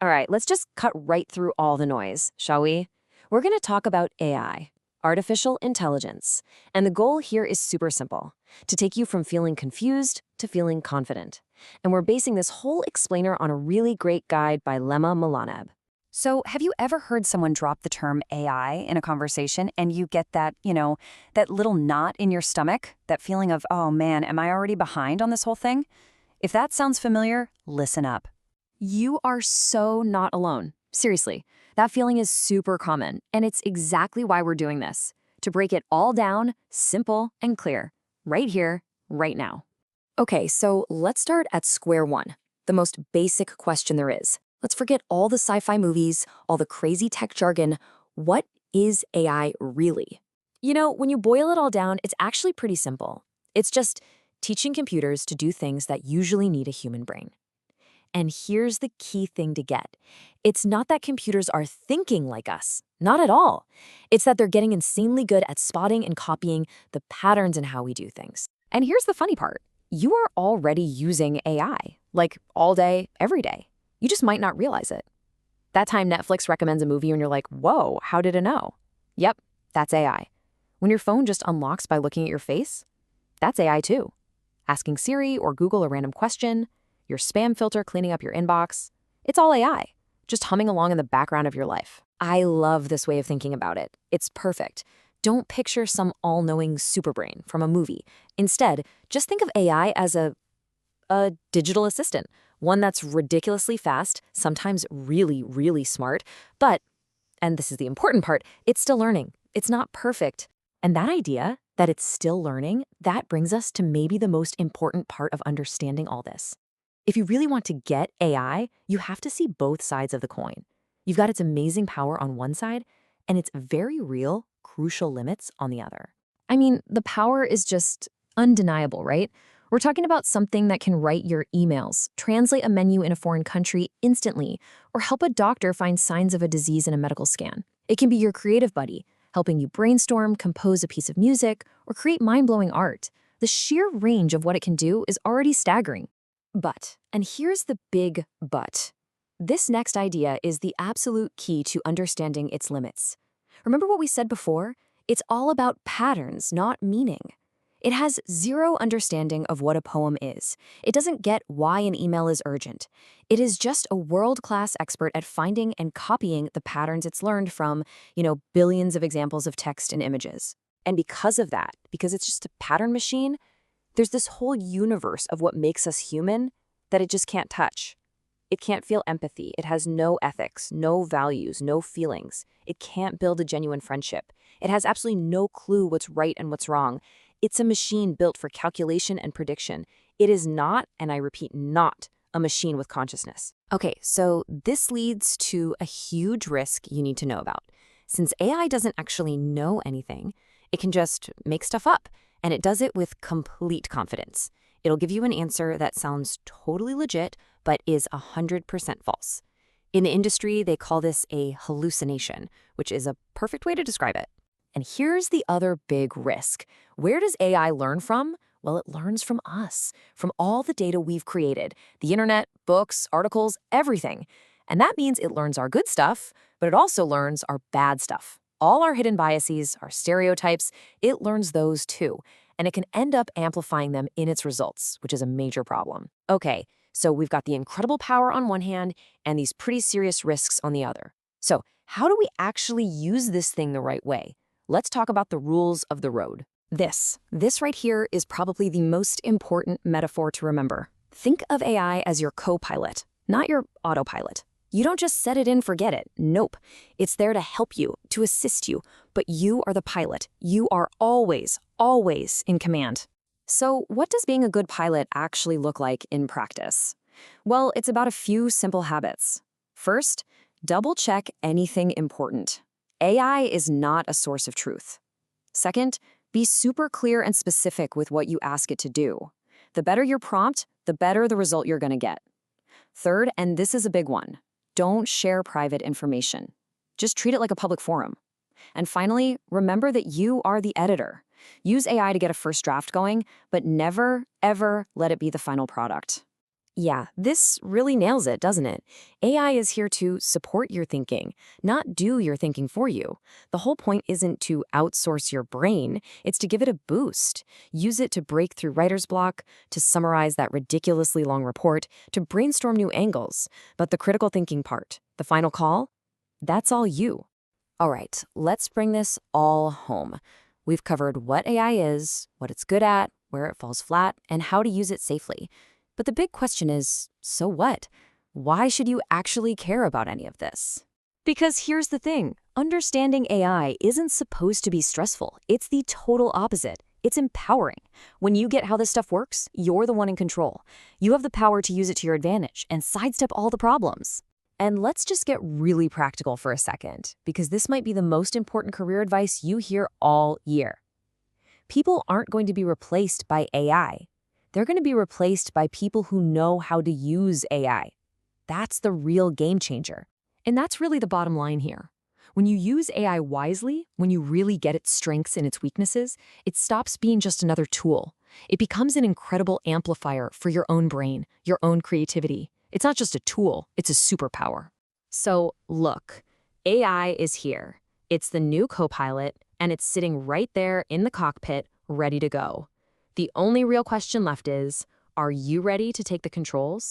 All right, let's just cut right through all the noise, shall we? We're going to talk about AI, artificial intelligence. And the goal here is super simple, to take you from feeling confused to feeling confident. And we're basing this whole explainer on a really great guide by Lemma Malaneb. So, have you ever heard someone drop the term AI in a conversation and you get that little knot in your stomach? That feeling of, oh man, am I already behind on this whole thing? If that sounds familiar, listen up. You are so not alone. Seriously, that feeling is super common, and it's exactly why we're doing this. To break it all down, simple and clear, right here, right now. Okay, so let's start at square one, the most basic question there is. Let's forget all the sci-fi movies, all the crazy tech jargon. What is AI really? You know, when you boil it all down, it's actually pretty simple. It's just teaching computers to do things that usually need a human brain. And here's the key thing to get. It's not that computers are thinking like us. Not at all. It's that they're getting insanely good at spotting and copying the patterns in how we do things. And here's the funny part. You are already using AI, like all day, every day. You just might not realize it. That time Netflix recommends a movie and you're like, whoa, how did it know? Yep, that's AI. When your phone just unlocks by looking at your face, that's AI too. Asking Siri or Google a random question, your spam filter cleaning up your inbox. It's all AI, just humming along in the background of your life. I love this way of thinking about it. It's perfect. Don't picture some all-knowing superbrain from a movie. Instead, just think of AI as a digital assistant, one that's ridiculously fast, sometimes really, really smart, but, and this is the important part, it's still learning. It's not perfect. And that idea, that it's still learning, that brings us to maybe the most important part of understanding all this. If you really want to get AI, you have to see both sides of the coin. You've got its amazing power on one side and its very real, crucial limits on the other. I mean, the power is just undeniable, right? We're talking about something that can write your emails, translate a menu in a foreign country instantly, or help a doctor find signs of a disease in a medical scan. It can be your creative buddy, helping you brainstorm, compose a piece of music, or create mind-blowing art. The sheer range of what it can do is already staggering. But, and here's the big but, this next idea is the absolute key to understanding its limits. Remember what we said before? It's all about patterns, not meaning. It has zero understanding of what a poem is. It doesn't get why an email is urgent. It is just a world-class expert at finding and copying the patterns it's learned from, billions of examples of text and images. And because of that, because it's just a pattern machine, there's this whole universe of what makes us human that it just can't touch. It can't feel empathy. It has no ethics, no values, no feelings. It can't build a genuine friendship. It has absolutely no clue what's right and what's wrong. It's a machine built for calculation and prediction. It is not, and I repeat, not a machine with consciousness. Okay, so this leads to a huge risk you need to know about. Since AI doesn't actually know anything, it can just make stuff up, and it does it with complete confidence. It'll give you an answer that sounds totally legit, but is 100% false. In the industry, they call this a hallucination, which is a perfect way to describe it. And here's the other big risk. Where does AI learn from? Well, it learns from us, from all the data we've created, the internet, books, articles, everything. And that means it learns our good stuff, but it also learns our bad stuff. All our hidden biases, our stereotypes, it learns those too. And it can end up amplifying them in its results, which is a major problem. Okay, so we've got the incredible power on one hand and these pretty serious risks on the other. So how do we actually use this thing the right way? Let's talk about the rules of the road. This right here is probably the most important metaphor to remember. Think of AI as your co-pilot, not your autopilot. You don't just set it and forget it. Nope. It's there to help you, to assist you, but you are the pilot. You are always, always in command. So what does being a good pilot actually look like in practice? Well, it's about a few simple habits. First, double-check anything important. AI is not a source of truth. Second, be super clear and specific with what you ask it to do. The better your prompt, the better the result you're going to get. Third, and this is a big one, don't share private information. Just treat it like a public forum. And finally, remember that you are the editor. Use AI to get a first draft going, but never, ever let it be the final product. Yeah, this really nails it, doesn't it? AI is here to support your thinking, not do your thinking for you. The whole point isn't to outsource your brain, it's to give it a boost. Use it to break through writer's block, to summarize that ridiculously long report, to brainstorm new angles. But the critical thinking part, the final call, that's all you. All right, let's bring this all home. We've covered what AI is, what it's good at, where it falls flat, and how to use it safely. But the big question is, so what? Why should you actually care about any of this? Because here's the thing, understanding AI isn't supposed to be stressful. It's the total opposite. It's empowering. When you get how this stuff works, you're the one in control. You have the power to use it to your advantage and sidestep all the problems. And let's just get really practical for a second, because this might be the most important career advice you hear all year. People aren't going to be replaced by AI. They're going to be replaced by people who know how to use AI. That's the real game changer. And that's really the bottom line here. When you use AI wisely, when you really get its strengths and its weaknesses, it stops being just another tool. It becomes an incredible amplifier for your own brain, your own creativity. It's not just a tool, it's a superpower. So look, AI is here. It's the new co-pilot, and it's sitting right there in the cockpit, ready to go. The only real question left is, are you ready to take the controls?